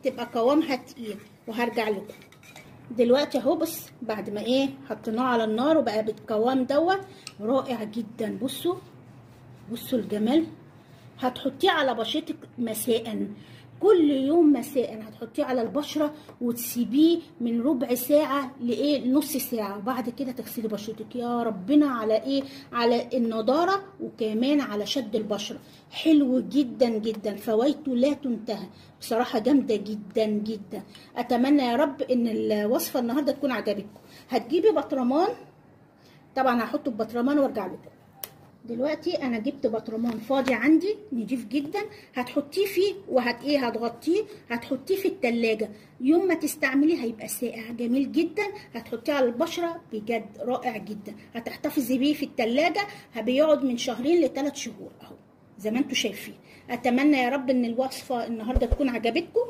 تبقى قوامها تقيل. وهرجع لكم دلوقتي اهو. بص بعد ما حطيناه على النار وبقى بالقوام دوت رائع جدا. بصوا الجمال. هتحطيه على بشرتك مساء، كل يوم مساء هتحطيه على البشره وتسيبيه من ربع ساعه لنص ساعه، وبعد كده تغسلي بشرتك. يا ربنا على على النضاره وكمان على شد البشره. حلو جدا جدا، فوائده لا تنتهي بصراحه، جامده جدا جدا. اتمنى يا رب ان الوصفه النهارده تكون عجبتكم. هتجيبي بطرمان، طبعا هحطه ببطرمان وارجع لكم. دلوقتي انا جبت بطرمان فاضي عندي نضيف جدا، هتحطيه فيه هتغطيه، هتحطيه في التلاجة. يوم ما تستعمليه هيبقى ساقع جميل جدا. هتحطيه على البشرة بجد رائع جدا. هتحتفظي بيه في التلاجة، بيقعد من 2 ل3 شهور اهو زي ما انتم شايفين. اتمنى يا رب ان الوصفة النهارده تكون عجبتكم.